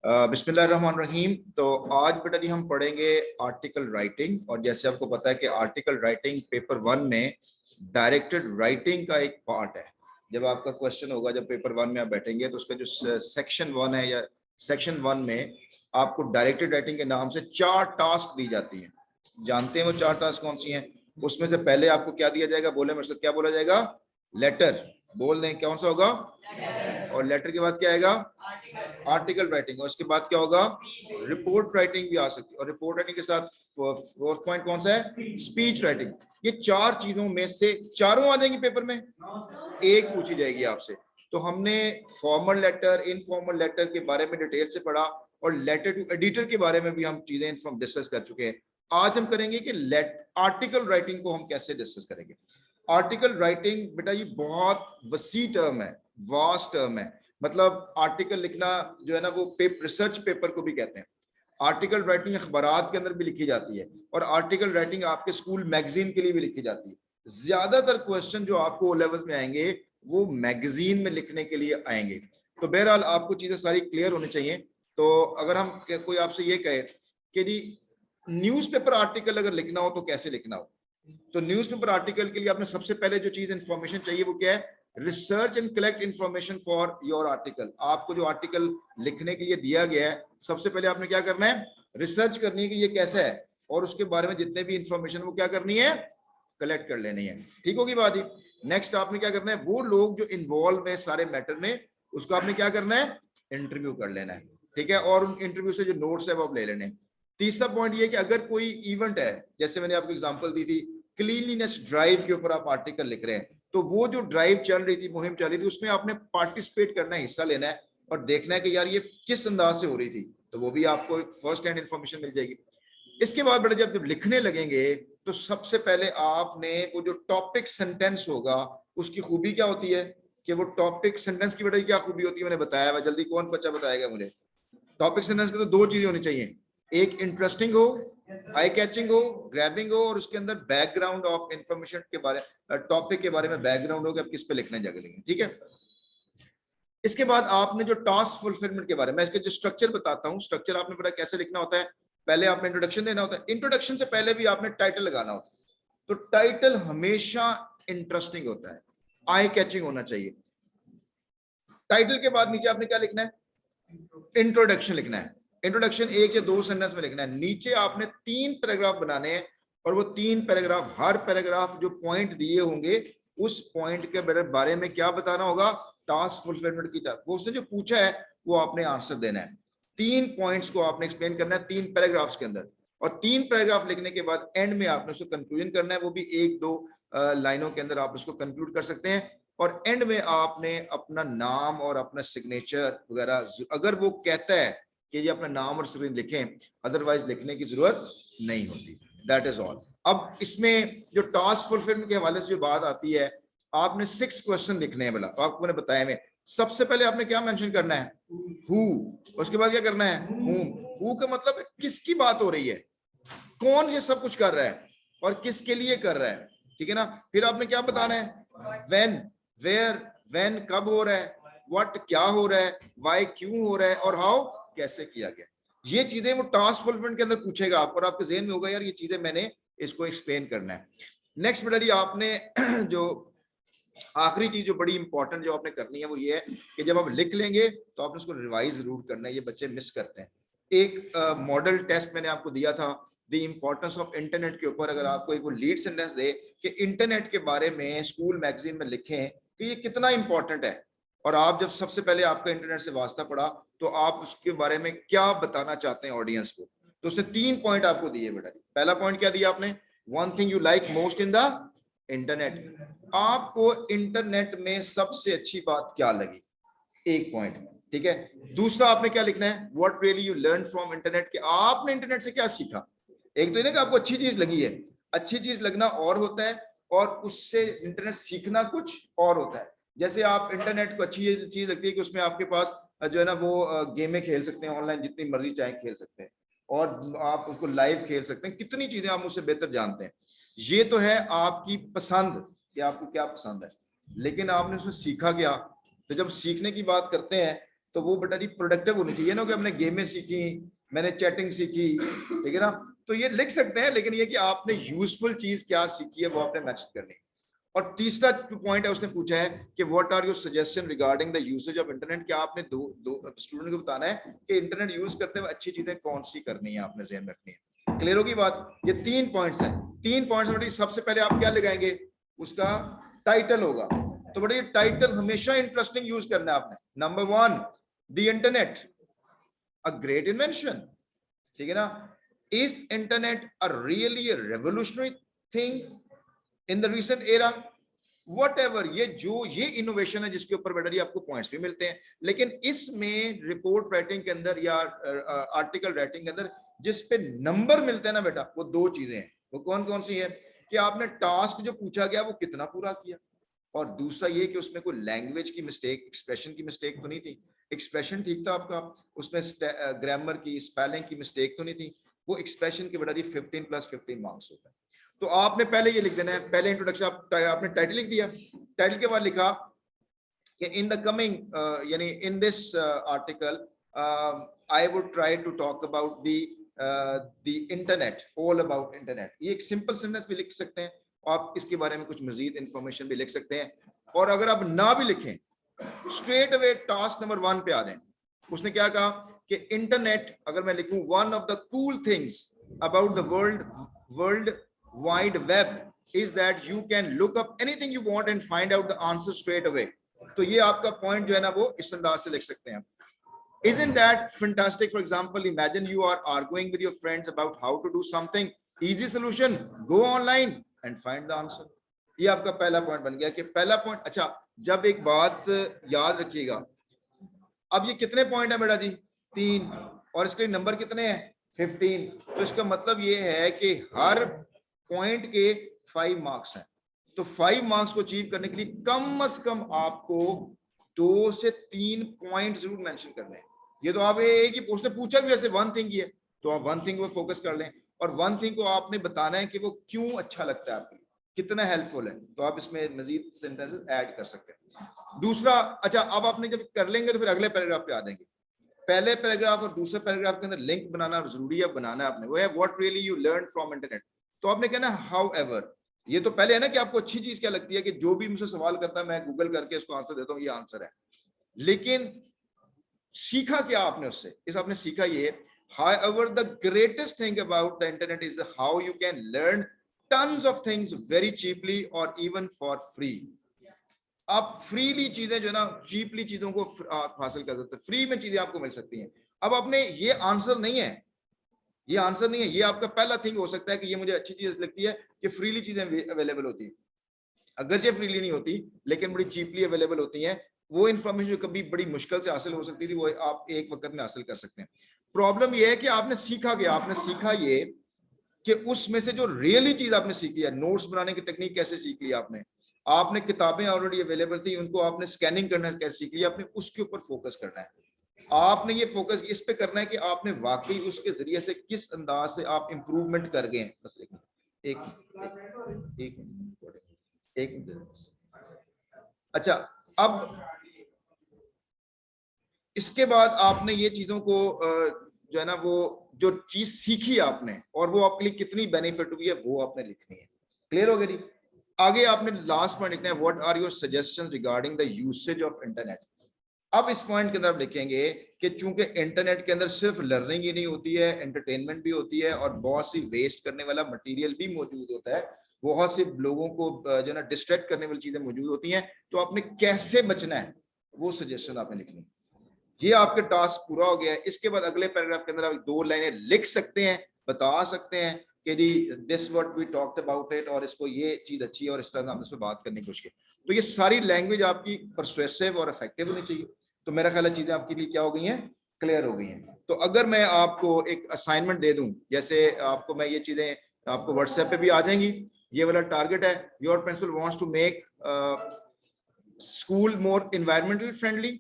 बिस्मिल्लाहिर्रहमानिर्रहीम। तो आज बेटा जी हम पढ़ेंगे आर्टिकल राइटिंग। और जैसे आपको पता है कि आर्टिकल राइटिंग पेपर 1 में डायरेक्टेड राइटिंग का एक पार्ट है। जब आपका क्वेश्चन होगा, जब पेपर 1 में आप बैठेंगे तो उसका जो सेक्शन 1 है या सेक्शन 1 में आपको डायरेक्टेड राइटिंग के नाम से 4 टास्क दी जाती हैं। जानते हैं वो 4 टास्क कौन सी हैं? उसमें से पहले आपको क्या दिया जाएगा? बोले मेरे से, क्या बोला जाएगा? लेटर। बोल दें कौन सा होगा? और लेटर के बाद क्या आएगा? Article writing. और उसके बाद क्या होगा? रिपोर्ट राइटिंग भी आ सकती है। और रिपोर्ट राइटिंग के साथ फोर्थ पॉइंट कौन सा है? Speech writing. ये 4 चीजों में से चारों आ जाएंगी पेपर में, एक पूछी जाएगी आपसे। तो हमने फॉर्मल लेटर, इनफॉर्मल लेटर के बारे में डिटेल से पढ़ा और लेटर टू एडिटर के बारे में भी हम चीजें डिस्कस कर चुके हैं। आज हम करेंगे कि आर्टिकल राइटिंग को हम कैसे डिस्कस करेंगे। आर्टिकल राइटिंग बेटा ये बहुत वसी टर्म है, वास्ट टर्म है। मतलब आर्टिकल लिखना जो है ना, वो रिसर्च पेपर को भी कहते हैं। आर्टिकल राइटिंग अखबारात के अंदर भी लिखी जाती है और आर्टिकल राइटिंग आपके स्कूल मैगजीन के लिए भी लिखी जाती है। ज्यादातर क्वेश्चन जो आपको ओ लेवल्स में आएंगे वो मैगजीन में लिखने के लिए आएंगे। तो बहरहाल आपको चीजें सारी क्लियर होनी चाहिए। तो अगर हम कोई आपसे ये कहे कि जी न्यूज़पेपर आर्टिकल अगर लिखना हो तो कैसे लिखना हो, तो न्यूज़पेपर आर्टिकल के लिए आपने सबसे पहले जो चीज इंफॉर्मेशन चाहिए वो क्या है? Research and collect information for your article. आपको जो आर्टिकल लिखने के लिए दिया गया है, सबसे पहले आपने क्या करना है? रिसर्च करनी है कि ये कैसा है, और उसके बारे में जितने भी इंफॉर्मेशन वो क्या करनी है? कलेक्ट कर लेनी है। ठीक होगी बात ही। नेक्स्ट आपने क्या करना है? वो लोग जो इन्वॉल्व है सारे मैटर में, उसको आपने क्या करना है? इंटरव्यू कर लेना है। ठीक है, और उन इंटरव्यू से जो नोट्स है वो आप ले लेने। तीसरा पॉइंट ये कि अगर कोई इवेंट है, जैसे मैंने आपको एग्जांपल दी थी क्लीनलीनेस ड्राइव के ऊपर आप आर्टिकल लिख रहे हैं, तो वो जो ड्राइव चल रही थी, मुहिम चल रही थी, उसमें आपने पार्टिसिपेट करना है, हिस्सा लेना है और देखना है कि यार ये किस अंदाज से हो रही थी। तो वो भी आपको एक फर्स्ट हैंड इंफॉर्मेशन मिल जाएगी। इसके बाद बेटा जब लिखने लगेंगे तो सबसे पहले आपने वो जो टॉपिक सेंटेंस होगा, उसकी खूबी क्या होती है कि वो टॉपिक सेंटेंस की बेटा क्या खूबी होती है मैंने बताया है। जल्दी कौन बच्चा बताएगा मुझे? टॉपिक सेंटेंस की तो 2 चीजें होनी चाहिए, एक इंटरेस्टिंग हो, आई कैचिंग हो, ग्रैबिंग हो, और उसके अंदर बैकग्राउंड ऑफ इंफॉर्मेशन के बारे, टॉपिक के बारे में बैकग्राउंड हो कि आप किस पे लिखने जाके लिखेंगे। ठीक है, इसके बाद आपने जो टास्क फुलफिलमेंट के बारे में, इसके जो स्ट्रक्चर बताता हूं, स्ट्रक्चर आपने पता कैसे लिखना होता है। पहले आपने इंट्रोडक्शन देना होता है, इंट्रोडक्शन से पहले भी आपने टाइटल लगाना होता है। तो टाइटल हमेशा इंटरेस्टिंग होता है, आई कैचिंग होना चाहिए। टाइटल के बाद नीचे आपने क्या लिखना है? इंट्रोडक्शन लिखना है। इंट्रोडक्शन 1 या 2 सेंटेंस में लिखना है। नीचे आपने 3 पैराग्राफ बनाने हैं और वो 3 पैराग्राफ, हर पैराग्राफ जो पॉइंट दिए होंगे उस पॉइंट के बारे में क्या बताना होगा? टास्क फुलफिलमेंट की तरफ वो उसने जो पूछा है वो आपने आंसर देना है। 3 पॉइंट्स को आपने एक्सप्लेन करना है 3 पैराग्राफ्स के अंदर, और 3 पैराग्राफ लिखने के बाद एंड में आपने उसको कंक्लूजन करना है। वो भी 1-2 लाइनों के अंदर आप उसको कंक्लूड कर सकते हैं। और एंड में आपने अपना नाम और अपना सिग्नेचर वगैरह, अगर वो कहता है कि ये अपना नाम और सिग्नेचर लिखें, अदरवाइज लिखने की जरूरत नहीं होती। That is all. अब इसमें जो टास्क फुलफिलमेंट के हवाले से जो बात आती है, आपने 6 क्वेश्चन लिखने हैं। बोला तो आपको मैंने बताया में सबसे पहले आपने क्या मेंशन करना है? हु। उसके बाद क्या करना है? हुम। हु का मतलब है किसकी बात हो रही है, कौन ये सब कुछ कर रहा है और किसके लिए कर रहा है। ठीक है ना। फिर आपने क्या बताना है? व्हेन, वेयर, व्हेन कब हो रहा है, व्हाट क्या हो रहा है, व्हाई क्यों हो रहा है, और हाउ कैसे किया गया। ये चीजें वो टास्क फुलफिलमेंट के अंदर पूछेगा आपको और आपके जहन में होगा यार ये चीजें मैंने इसको एक्सप्लेन करना है। नेक्स्ट बेटा जी आपने जो आखिरी चीज जो बड़ी इंपॉर्टेंट जो आपने करनी है वो ये है कि जब आप लिख लेंगे तो आपने उसको रिवाइज जरूर करना है। ये बच्चे मिस करते हैं। एक मॉडल टेस्ट मैंने आपको दिया था द इम्पोर्टेंस ऑफ इंटरनेट के ऊपर। अगर आपको एक लीड सेंटेंस दे कि इंटरनेट के बारे में स्कूल मैगजीन में लिखें कि ये कितना इंपॉर्टेंट है, और आप जब सबसे पहले आपका इंटरनेट से वास्ता पड़ा तो आप उसके बारे में क्या बताना चाहते हैं ऑडियंस को, तो उसने 3 पॉइंट आपको दिए बेटा। पहला पॉइंट क्या दिया आपने? One thing you like most in the internet. आपको इंटरनेट में सबसे अच्छी बात क्या लगी, एक पॉइंट। ठीक है। दूसरा आपने क्या लिखना है? What really you learn from internet, के आपने इंटरनेट से क्या सीखा। एक तो ये ना कि आपको अच्छी चीज लगी है, अच्छी चीज लगना और होता है और उससे इंटरनेट सीखना कुछ और होता है। जैसे आप इंटरनेट को अच्छी चीज लगती है कि उसमें आपके पास जो है ना वो गेमें खेल सकते हैं, ऑनलाइन जितनी मर्जी चाहे खेल सकते हैं, और आप उसको लाइव खेल सकते हैं, कितनी चीजें आप मुझसे बेहतर जानते हैं। ये तो है आपकी पसंद कि आपको क्या पसंद है, लेकिन आपने उसमें सीखा क्या। तो जब सीखने की बात करते हैं तो वो बेटा जी प्रोडक्टिव होनी चाहिए ना, कि हमने गेमें सीखी, मैंने चैटिंग सीखी, ठीक है ना, तो ये लिख सकते हैं, लेकिन ये कि आपने यूजफुल चीज क्या सीखी है वो आपने मेंशन करनी है। और तीसरा पॉइंट है, उसने पूछा है कि what are your suggestion regarding the usage of internet, क्या आपने दो स्टूडेंट को बताना है कि इंटरनेट यूज करते हुए अच्छी चीजें कौन सी करनी है, आपने ध्यान रखनी है। क्लियर होगी बात? ये 3 पॉइंट्स हैं। 3 पॉइंट्स में सबसे पहले आप क्या लगाएंगे, उसका टाइटल होगा। तो बड़े टाइटल हमेशा इंटरेस्टिंग यूज करना है आपने। Number 1, the internet a great invention, ठीक है ना, is internet a really revolutionary thing in the recent era, whatever, ये इनोवेशन है जिसके ऊपर बेटा जी आपको पॉइंट्स भी मिलते हैं। लेकिन इसमें रिपोर्ट राइटिंग के अंदर या आर्टिकल राइटिंग के अंदर जिस पे नंबर मिलते हैं ना बेटा, वो 2 चीजें हैं। वो कौन कौन सी है, कि आपने टास्क जो पूछा गया वो कितना पूरा किया, और दूसरा ये कि उसमें कोई लैंग्वेज की मिस्टेक, एक्सप्रेशन की मिस्टेक तो नहीं थी, एक्सप्रेशन ठीक था आपका, उसमें ग्रामर की, स्पेलिंग की मिस्टेक तो नहीं थी, वो एक्सप्रेशन के बेटा जी 15 + 15 मार्क्स होता है। तो आपने पहले ये लिख देना है, पहले इंट्रोडक्शन आपने टाइटल लिख दिया, टाइटल के बाद लिखा कि इन द कमिंग, यानी in this article I would try to talk about the internet, all about internet. ये एक सिंपल सेंटेंस भी लिख सकते हैं, आप इसके बारे में कुछ मजीद इंफॉर्मेशन भी लिख सकते हैं। और अगर आप ना भी लिखें, स्ट्रेट अवे टास्क नंबर 1 पे आ जाएं। उसने क्या कहा कि इंटरनेट, अगर मैं लिखूं one of the cool things about the world wide web is that you can look up anything you want and find out the answer straight away. तो ये आपका पॉइंट जो है ना, वो इस अंदाज से लिख सकते हैं। Isn't that fantastic? For example, imagine you are arguing with your friends about how to do something. Easy solution, go online and find the answer. ये आपका पहला पॉइंट बन गया कि पहला पॉइंट। अच्छा, जब एक बात याद रखिएगा, अब ये कितने पॉइंट है बेटा जी, 3, और इसके नंबर कितने हैं, 15। तो इसका मतलब ये है कि हर पॉइंट के 5 मार्क्स हैं। तो 5 मार्क्स को अचीव करने के लिए कम से कम आपको 2 से 3 पॉइंट जरूर मेंशन करने हैं। ये तो आप एक ही उसने पूछा भी वैसे 1 थिंग ही है, तो आप 1 थिंग पे फोकस कर लें, और 1 थिंग को आपने बताना है कि वो क्यों अच्छा लगता है आपके लिए, कितना हेल्पफुल है। तो आप इसमें मजीद सेंटेंसेस ऐड कर सकते हैं। दूसरा, अच्छा, अब आपने जब कर लेंगे तो फिर अगले पैराग्राफ पे आ जाएंगे। पहले पैराग्राफ और दूसरे पैराग्राफ के अंदर लिंक बनाना जरूरी है, बनाना आपने, वो है what really you learn from internet. तो आपने कहना हाउएवर, ये तो पहले है ना कि आपको अच्छी चीज क्या लगती है, कि जो भी मुझसे सवाल करता है मैं गूगल करके इसको आंसर देता हूँ, ये आंसर है। लेकिन सीखा क्या आपने उससे, इस आपने सीखा ये, however the greatest thing about the internet is how you can learn tons of things very cheaply or even for free। आप फ्रीली चीजें जो है ना, चीपली चीजों को आप हासिल कर सकते हैं, फ्री में चीजें आपको मिल सकती हैं। अब आपने, ये आंसर नहीं है, ये आंसर नहीं है, ये आपका पहला थिंग हो सकता है कि ये मुझे अच्छी चीज लगती है कि फ्रीली चीजें अवेलेबल होती है। अगर ये फ्रीली नहीं होती लेकिन बड़ी चीपली अवेलेबल होती हैं, वो इन्फॉर्मेशन जो कभी बड़ी मुश्किल से हासिल हो सकती थी, वो आप एक वक्त में हासिल कर सकते हैं। प्रॉब्लम ये है कि आपने सीखा क्या, आपने सीखा ये कि उसमें से जो रियली चीज आपने सीखी है, नोट्स बनाने की टेक्निक कैसे सीख ली आपने किताबें ऑलरेडी अवेलेबल थी, उनको आपने स्कैनिंग करना कैसे सीख लिया, आपने उसके ऊपर फोकस करना है। आपने ये फोकस इस पे करना है कि आपने वाकई उसके जरिए से किस अंदाज से आप इंप्रूवमेंट कर गए हैं। बस एक अच्छा, अब इसके बाद आपने ये चीजों को जो है ना, वो जो चीज सीखी आपने और वो आपके लिए कितनी बेनिफिट हुई है, वो आपने लिखनी है। क्लियर हो गया जी? आगे आपने लास्ट पॉइंट लिखना है, what are your suggestions regarding the usage of internet. अब इस पॉइंट के अंदर आप लिखेंगे कि चूंकि इंटरनेट के अंदर सिर्फ लर्निंग ही नहीं होती है, एंटरटेनमेंट भी होती है, और बहुत सी वेस्ट करने वाला मटेरियल भी मौजूद होता है, बहुत से लोगों को जो है ना डिस्ट्रैक्ट करने वाली चीजें मौजूद होती हैं। तो आपने कैसे बचना है, वो सजेशन आपने लिखनी है। ये आपका टास्क पूरा हो गया है। इसके बाद अगले पैराग्राफ के अंदर आप 2 लाइनें लिख सकते हैं, बता सकते हैं कि जी this what we talked about it, और इसको ये चीज अच्छी है और इस तरह हम इस पर बात करने की कोशिश करें। तो ये सारी लैंग्वेज आपकी परसुएसिव और इफेक्टिव होनी चाहिए। तो मेरा ख्याल है चीजें आपके लिए क्या हो गई हैं, क्लियर हो गई हैं। तो अगर मैं आपको एक असाइनमेंट दे दूं, जैसे आपको मैं ये चीजें आपको व्हाट्सएप पे भी आ जाएंगी, ये वाला टारगेट है, your principal wants to make school more environmental friendly.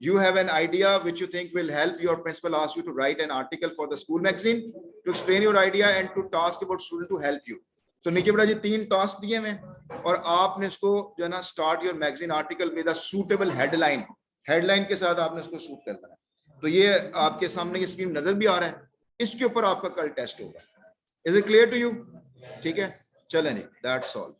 You have an idea which you think will help. Your principal asks you to write an article for the school magazine to explain your idea and to task about student to help you. तो नीचे बड़ा जी 3 task दिए हैं, और आपने इसको जो है ना, start your magazine article with a suitable headline. Headline के साथ आपने उसको शूट करना है। तो ये आपके सामने ये स्क्रीन नजर भी आ रहा है, इसके ऊपर आपका कल टेस्ट होगा। Is it clear to you? ठीक है, चलें जी, दैट्स ऑल।